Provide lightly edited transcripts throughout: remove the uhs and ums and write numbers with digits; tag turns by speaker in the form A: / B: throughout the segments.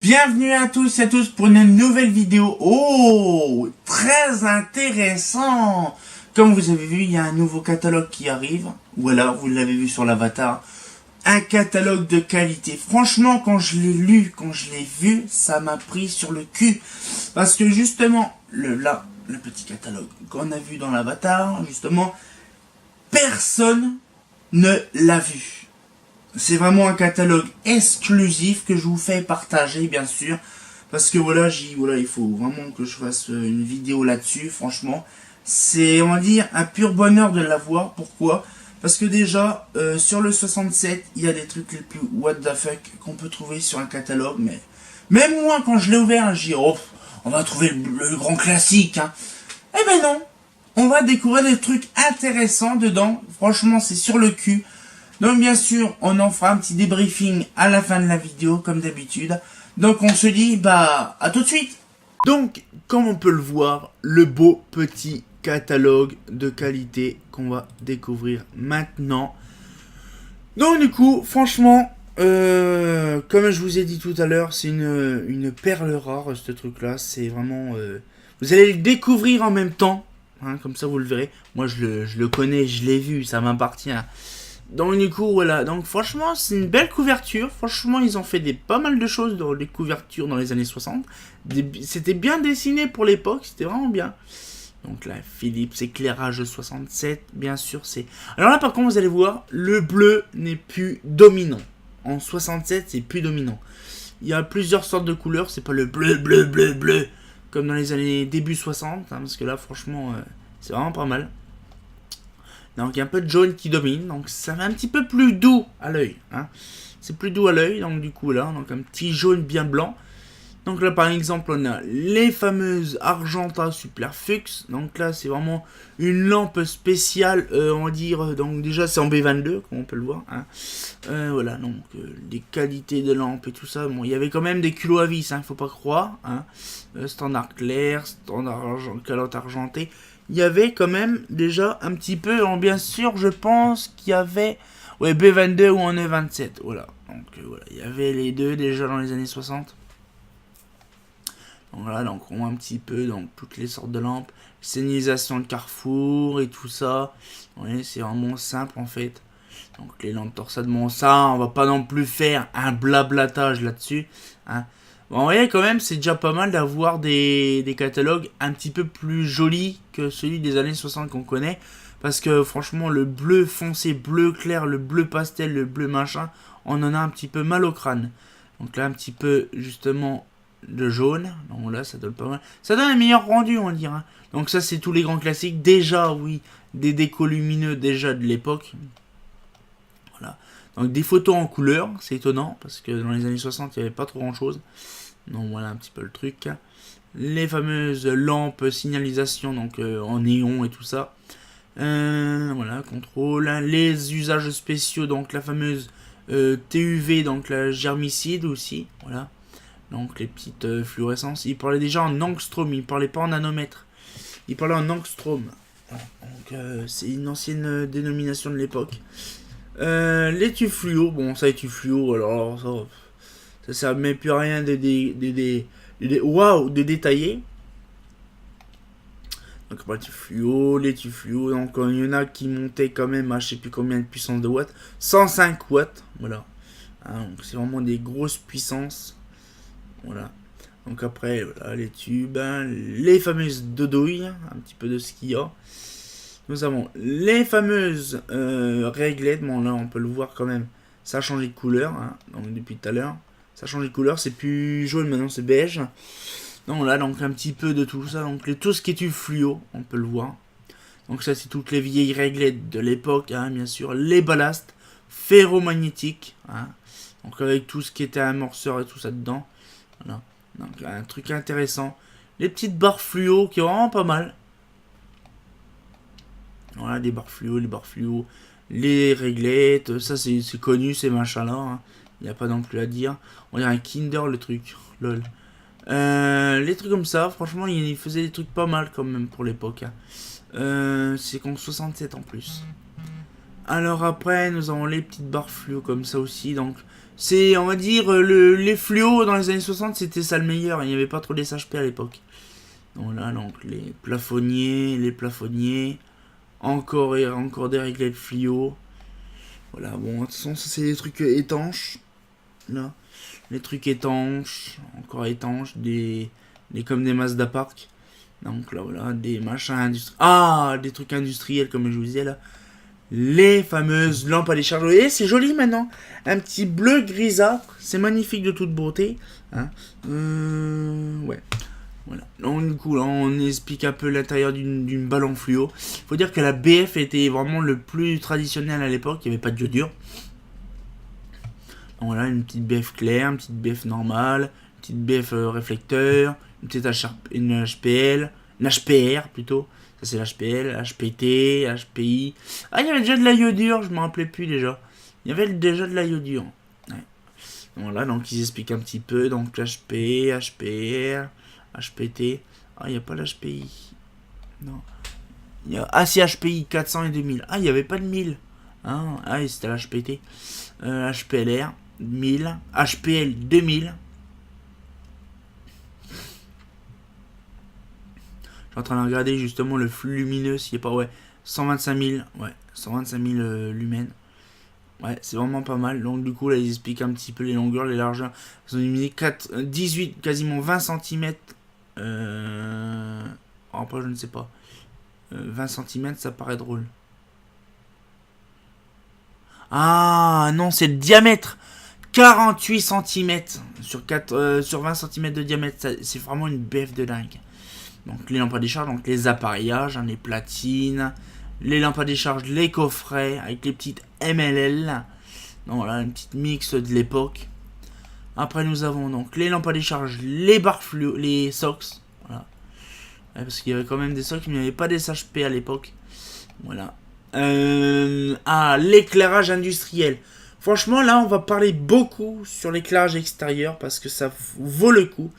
A: Bienvenue à tous et à tous pour une nouvelle vidéo. Oh, très intéressant. Comme vous avez vu, il y a un nouveau catalogue qui arrive. Ou alors, vous l'avez vu sur l'avatar. Un catalogue de qualité. Franchement, quand je l'ai lu, quand je l'ai vu, ça m'a pris sur le cul. Parce que justement, le petit catalogue qu'on a vu dans l'avatar, justement, personne ne l'a vu. C'est vraiment un catalogue exclusif que je vous fais partager, bien sûr. Parce que voilà, il faut vraiment que je fasse une vidéo là-dessus, franchement. C'est, on va dire, un pur bonheur de l'avoir. Pourquoi ? Parce que déjà, sur le 67, il y a des trucs les plus what the fuck qu'on peut trouver sur un catalogue. Mais même moi, quand je l'ai ouvert, j'ai dit, oh, on va trouver le grand classique. Hein. Eh ben non, on va découvrir des trucs intéressants dedans. Franchement, c'est sur le cul. Donc bien sûr, on en fera un petit débriefing à la fin de la vidéo, comme d'habitude. Donc on se dit, bah, à tout de suite. Donc, comme on peut le voir, le beau petit catalogue de qualité qu'on va découvrir maintenant. Donc du coup, franchement, comme je vous ai dit tout à l'heure, c'est une perle rare, ce truc-là. C'est vraiment... vous allez le découvrir en même temps, hein, comme ça vous le verrez. Moi, je le connais, je l'ai vu, ça m'appartient. Donc du coup voilà, donc franchement c'est une belle couverture, franchement ils ont fait pas mal de choses dans les couvertures dans les années 60, c'était bien dessiné pour l'époque, c'était vraiment bien. Donc là Philips éclairage 67, bien sûr c'est... Alors là par contre vous allez voir, le bleu n'est plus dominant, en 67 c'est plus dominant. Il y a plusieurs sortes de couleurs, c'est pas le bleu, comme dans les années début 60, hein, parce que là franchement c'est vraiment pas mal. Donc il y a un peu de jaune qui domine, donc ça fait un petit peu plus doux à l'œil. Hein. C'est plus doux à l'œil, donc du coup là, donc un petit jaune bien blanc. Donc là par exemple on a les fameuses Argenta Superfux. Donc là c'est vraiment une lampe spéciale, on va dire, donc déjà c'est en B22, comme on peut le voir. Hein. Voilà, donc les qualités de lampe et tout ça. Bon, il y avait quand même des culots à vis, hein, faut pas croire. Hein. Standard clair, standard calotte argentée. Il y avait quand même déjà un petit peu, bien sûr, je pense qu'il y avait ouais, B22 ou en E27, voilà. Donc voilà, il y avait les deux déjà dans les années 60. Donc voilà, donc on voit un petit peu donc toutes les sortes de lampes, signalisation de carrefour et tout ça. Ouais, c'est vraiment simple en fait. Donc les lampes torsades, bon ça, on va pas non plus faire un blablatage là-dessus, hein. Bon, vous voyez quand même, c'est déjà pas mal d'avoir des catalogues un petit peu plus jolis que celui des années 60 qu'on connaît. Parce que franchement, le bleu foncé, bleu clair, le bleu pastel, le bleu machin, on en a un petit peu mal au crâne. Donc là, un petit peu justement de jaune. Donc là, ça donne pas mal. Ça donne un meilleur rendu, on va dire. Hein. Donc ça, c'est tous les grands classiques. Déjà, oui, des décos lumineux déjà de l'époque. Voilà. Donc des photos en couleur, c'est étonnant, parce que dans les années 60, il n'y avait pas trop grand chose. Donc voilà un petit peu le truc. Les fameuses lampes signalisation, donc en néon et tout ça. Voilà, contrôle. Les usages spéciaux, donc la fameuse TUV, donc la germicide aussi. Voilà. Donc les petites fluorescences. Il parlait déjà en angstrom, il parlait pas en nanomètres. Il parlait en angstrom. Donc c'est une ancienne dénomination de l'époque. Les tubes fluo, bon ça les tubes fluo, alors ça sert même plus à rien de détailler. Donc les tubes fluo, donc il y en a qui montaient quand même à je sais plus combien de puissance de watts, 105 watts, voilà. Hein, donc c'est vraiment des grosses puissances, voilà. Donc après voilà les tubes, hein, les fameuses dodouilles, un petit peu de ce qu'il y a. Nous avons les fameuses réglettes. Bon, là, on peut le voir quand même. Ça a changé de couleur. Hein, donc, depuis tout à l'heure. Ça a changé de couleur. C'est plus jaune, maintenant, c'est beige. Donc, là, donc, un petit peu de tout ça. Donc, tout ce qui est du fluo, on peut le voir. Donc, ça, c'est toutes les vieilles réglettes de l'époque, hein, bien sûr. Les ballasts ferromagnétiques. Hein, donc, avec tout ce qui était amorceur et tout ça dedans. Voilà. Donc, un truc intéressant. Les petites barres fluo qui sont vraiment pas mal. Voilà, les barres fluo, les réglettes, ça c'est connu, ces machins-là. Hein. Il n'y a pas non plus à dire. On dirait un Kinder, le truc. Lol. Les trucs comme ça, franchement, il faisait des trucs pas mal quand même pour l'époque. Hein. C'est qu'en 67 en plus. Alors après, nous avons les petites barres fluo comme ça aussi. Donc, c'est, on va dire, les fluos dans les années 60, c'était ça le meilleur. Il n'y avait pas trop des SHP à l'époque. Donc là, donc, les plafonniers. Encore et encore des réglés de fluo. Voilà, bon, de toute façon, ça c'est des trucs étanches. Là, les trucs étanches, encore étanches, comme des Mazda Park. Donc là, voilà, des machins industriels. Ah, des trucs industriels, comme je vous disais là. Les fameuses lampes à décharge. Vous voyez, c'est joli maintenant. Un petit bleu grisâtre. C'est magnifique de toute beauté. Hein. Ouais. Voilà. Donc, du coup, là, on explique un peu l'intérieur d'une balle en fluo. Faut dire que la BF était vraiment le plus traditionnel à l'époque. Il n'y avait pas de diodure. Donc, voilà, une petite BF claire, une petite BF normale, une petite BF réflecteur, une petite une HPL, une HPR plutôt. Ça, c'est l'HPL, HPT, HPI. Ah, il y avait déjà de la iodure, je ne me rappelais plus déjà. Il y avait déjà de la iodure. Ouais. Voilà, donc ils expliquent un petit peu. Donc, HP, HPR. HPT. Ah, il n'y a pas l'HPI. Non. Ah, si, HPI 400 et 2000. Ah, il n'y avait pas de 1000. Hein. Ah, c'était l'HPT. HPLR 1000. HPL 2000. Je suis en train de regarder justement le flux lumineux. S'il n'y a pas, ouais. 125 000. Ouais, 125 000 lumens. Ouais, c'est vraiment pas mal. Donc, du coup, là, ils expliquent un petit peu les longueurs, les largeurs. Ils ont mis 18, quasiment 20 cm. Après, je ne sais pas. 20 cm, ça paraît drôle. Ah, non, c'est le diamètre. 48 cm sur 20 cm de diamètre. C'est vraiment une BF de dingue. Donc, les lampes à décharge, donc les appareillages, hein, les platines. Les lampes à décharge, les coffrets avec les petites MLL. Donc voilà, une petite mix de l'époque. Après nous avons donc les lampes à décharge, les barres fluo, les SOX. Voilà. Ouais, parce qu'il y avait quand même des SOX, mais il n'y avait pas des SHP à l'époque. Voilà. L'éclairage industriel. Franchement là on va parler beaucoup sur l'éclairage extérieur parce que ça vaut le coup.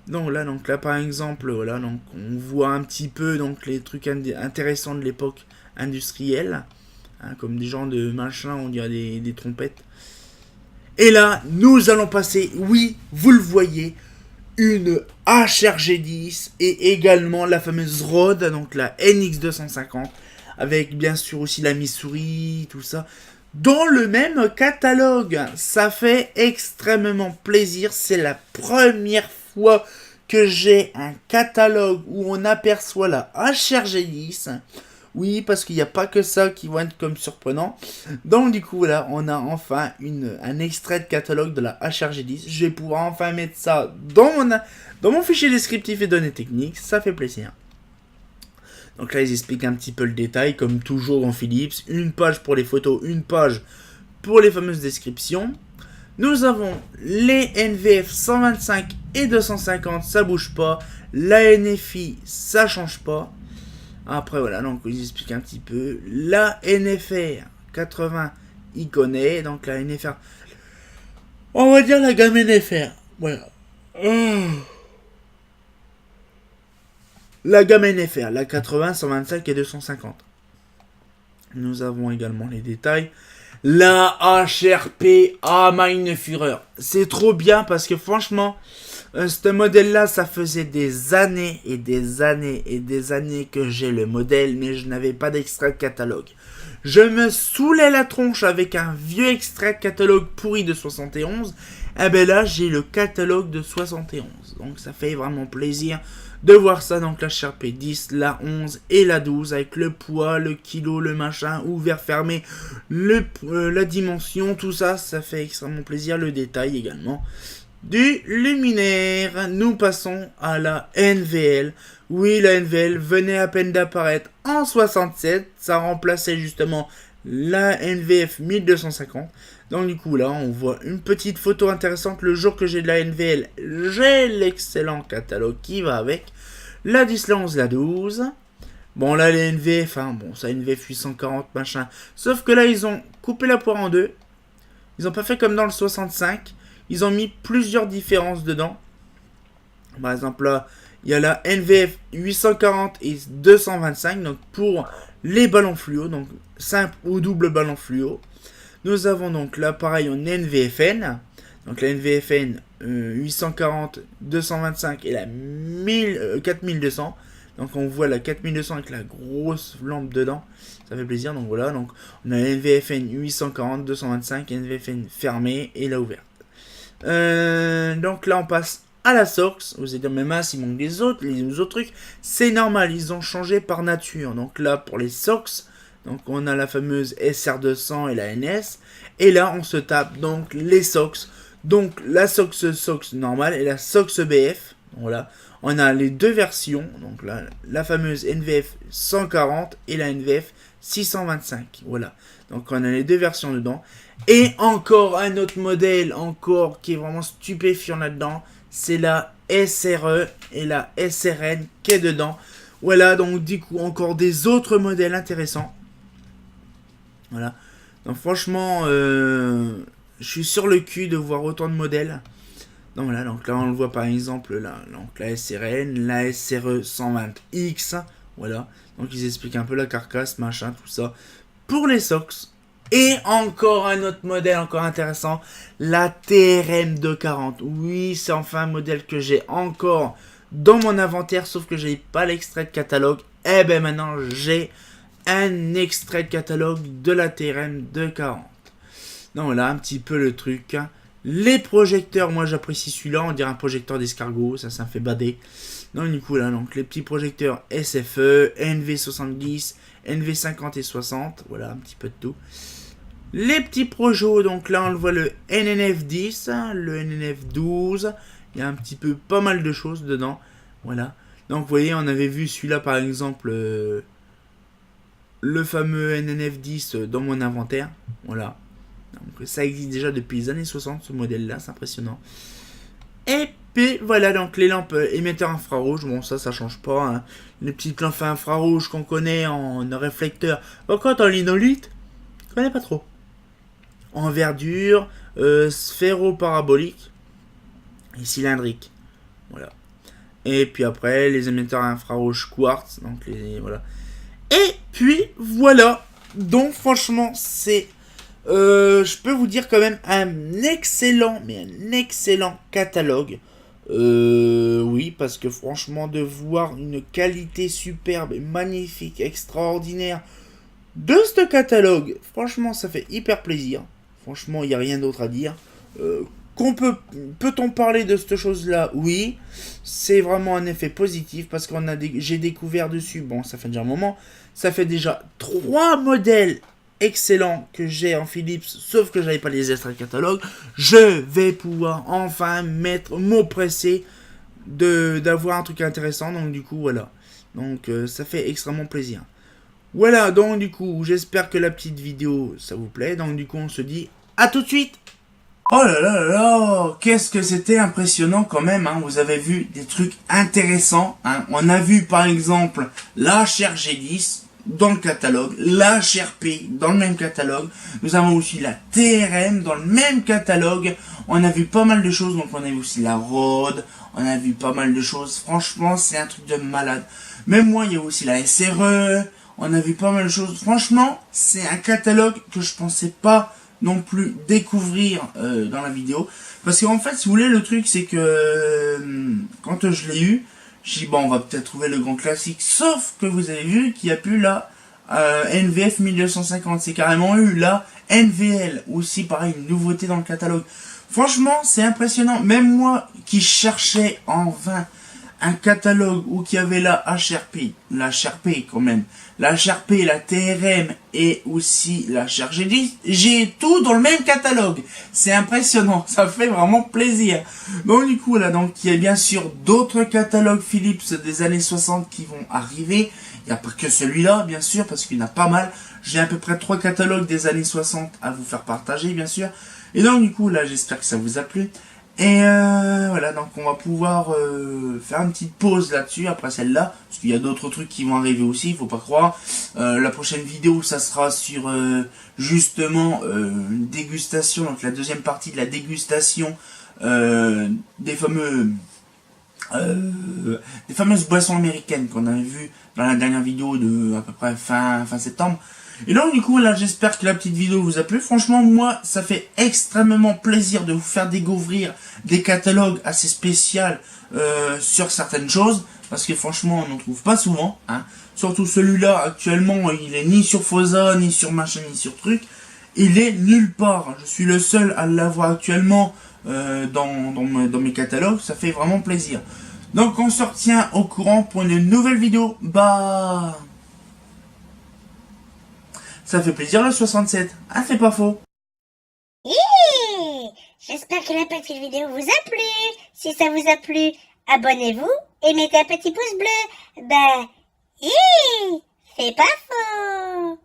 A: Donc là par exemple, voilà, donc on voit un petit peu donc les trucs intéressants de l'époque industrielle, hein, comme des genres de machins, on dirait des trompettes. Et là, nous allons passer, oui, vous le voyez, une HRG10 et également la fameuse Rode, donc la NX250, avec bien sûr aussi la Missouri, tout ça, dans le même catalogue. Ça fait extrêmement plaisir, c'est la première fois que j'ai un catalogue où on aperçoit la HRG10. Oui, parce qu'il n'y a pas que ça qui va être comme surprenant. Donc du coup, là, on a enfin un extrait de catalogue de la HRG10. Je vais pouvoir enfin mettre ça dans mon fichier descriptif et données techniques. Ça fait plaisir. Donc là, ils expliquent un petit peu le détail, comme toujours dans Philips. Une page pour les photos, une page pour les fameuses descriptions. Nous avons les NVF 125 et 250, ça bouge pas. La NFI, ça change pas. Après voilà, donc ils expliquent un petit peu. La NFR 80, il connaît. Donc la NFR, on va dire la gamme NFR. Voilà. La gamme NFR, la 80, 125 et 250. Nous avons également les détails. La HRP Meine Führer. C'est trop bien parce que franchement, ce modèle-là, ça faisait des années et des années et des années que j'ai le modèle, mais je n'avais pas d'extrait de catalogue. Je me saoulais la tronche avec un vieux extrait de catalogue pourri de 71. Et ben là, j'ai le catalogue de 71. Donc ça fait vraiment plaisir de voir ça. Donc la HRP 10, la 11 et la 12 avec le poids, le kilo, le machin, ouvert, fermé, la dimension, tout ça, ça fait extrêmement plaisir. Le détail également du luminaire. Nous passons à la NVL. Oui, la NVL venait à peine d'apparaître en 67. Ça remplaçait justement la NVF 1250. Donc du coup là, on voit une petite photo intéressante. Le jour que j'ai de la NVL, j'ai l'excellent catalogue qui va avec. La 10, la 11, la 12. Bon là, les NVF, hein, bon ça NVF 840 machin. Sauf que là, ils ont coupé la poire en deux. Ils ont pas fait comme dans le 65. Ils ont mis plusieurs différences dedans. Par exemple, là, il y a la NVF 840 et 225. Donc, pour
B: les ballons fluo, donc simple ou double ballon fluo. Nous avons donc l'appareil en NVFN, donc la NVFN 840, 225 et la 4200. Donc on voit la 4200 avec la grosse lampe dedans, ça fait plaisir. Donc voilà, donc on a la NVFN 840, 225, NVFN fermée et la ouverte. Donc là on passe à la SOX. Vous allez dire mais mince, il manque les autres trucs. C'est normal, ils ont changé par nature. Donc là pour les SOX, donc on a la fameuse SR200 et la NS. Et là on se tape donc les SOX. Donc la SOX normale et la SOX BF. Voilà. On a les deux versions. Donc là, la fameuse NVF 140 et la NVF 625. Voilà. Donc on a les deux versions dedans. Et encore un autre modèle encore qui est vraiment stupéfiant là-dedans. C'est la SRE et la SRN qui est dedans. Voilà, donc du coup encore des autres modèles intéressants. Voilà. Donc franchement, je suis sur le cul de voir autant de modèles. Donc voilà, donc là on le voit par exemple là, donc la SRN, la SRE 120X. Voilà. Donc ils expliquent un peu la carcasse, machin, tout ça. Pour les SOX. Et encore un autre modèle encore intéressant, la TRM 240. Oui, c'est enfin un modèle que j'ai encore dans mon inventaire, sauf que j'ai pas l'extrait de catalogue. Et ben maintenant j'ai un extrait de catalogue de la TRM 240. Donc voilà un petit peu le truc. Les projecteurs, moi j'apprécie celui-là, on dirait un projecteur d'escargot, ça me fait bader. Donc du coup là, donc les petits projecteurs SFE, NV70, NV50 et 60, voilà un petit peu de tout. Les petits projos, donc là on le voit le NNF10, le NNF12, il y a un petit peu pas mal de choses dedans, voilà. Donc vous voyez, on avait vu celui-là par exemple, le fameux NNF10 dans mon inventaire, voilà. Donc ça existe déjà depuis les années 60 ce modèle là, c'est impressionnant. Et puis voilà donc les lampes émetteurs infrarouges, bon ça change pas, hein. Les petites lampes infrarouges qu'on connaît en réflecteur, encore en linolite, je connais pas trop. En verdure, sphéro-parabolique et cylindrique, voilà. Et puis après les émetteurs infrarouges quartz, donc les voilà. Et puis voilà, donc franchement c'est je peux vous dire quand même un excellent catalogue. Oui, parce que franchement, de voir une qualité superbe, magnifique, extraordinaire de ce catalogue, franchement, ça fait hyper plaisir. Franchement, il n'y a rien d'autre à dire. Peut-on parler de cette chose-là? Oui, c'est vraiment un effet positif parce qu'on a j'ai découvert dessus, bon, ça fait déjà un moment, ça fait déjà 3 modèles excellent que j'ai en Philips, sauf que j'avais pas les extraits de catalogue. Je vais pouvoir enfin m'oppresser d'avoir un truc intéressant, donc du coup voilà, donc ça fait extrêmement plaisir. Voilà, donc du coup j'espère que la petite vidéo ça vous plaît, donc du coup on se dit à tout de suite.
A: Oh là là là là, qu'est-ce que c'était impressionnant quand même, hein. Vous avez vu des trucs intéressants, hein. On a vu par exemple la Cher G10 dans le catalogue, la HRP dans le même catalogue, nous avons aussi la TRM dans le même catalogue, on a vu pas mal de choses, donc on a vu aussi la Rode, on a vu pas mal de choses, franchement c'est un truc de malade. Même moi il y a aussi la SRE, on a vu pas mal de choses, franchement c'est un catalogue que je pensais pas non plus découvrir dans la vidéo, parce qu'en fait si vous voulez le truc c'est que quand je l'ai eu, j'ai dit bon on va peut-être trouver le grand classique, sauf que vous avez vu qu'il n'y a plus la NVF 1250, c'est carrément eu la NVL, aussi pareil une nouveauté dans le catalogue. Franchement c'est impressionnant, même moi qui cherchais en vain un catalogue où il y avait la HRP quand même, la HRP, la TRM et aussi la HRG10, j'ai tout dans le même catalogue. C'est impressionnant, ça fait vraiment plaisir. Donc du coup là, donc il y a bien sûr d'autres catalogues Philips des années 60 qui vont arriver. Il n'y a pas que celui-là bien sûr, parce qu'il y en a pas mal. J'ai à peu près 3 catalogues des années 60 à vous faire partager bien sûr. Et donc du coup là, j'espère que ça vous a plu. Et voilà, donc on va pouvoir faire une petite pause là-dessus après celle-là, parce qu'il y a d'autres trucs qui vont arriver aussi, il faut pas croire. La prochaine vidéo, ça sera sur justement une dégustation, donc la deuxième partie de la dégustation des fameux des fameuses boissons américaines qu'on avait vues dans la dernière vidéo de à peu près fin septembre. Et donc du coup là j'espère que la petite vidéo vous a plu. Franchement moi ça fait extrêmement plaisir de vous faire découvrir des catalogues assez spéciaux sur certaines choses. Parce que franchement on n'en trouve pas souvent. Hein. Surtout celui-là actuellement il est ni sur Fosa, ni sur machin, ni sur truc. Il est nulle part. Je suis le seul à l'avoir actuellement dans mes catalogues. Ça fait vraiment plaisir. Donc on se retient au courant pour une nouvelle vidéo. Bah... Ça fait plaisir le 67. Ah, c'est pas faux.
C: J'espère que la petite vidéo vous a plu. Si ça vous a plu, abonnez-vous et mettez un petit pouce bleu. C'est pas faux.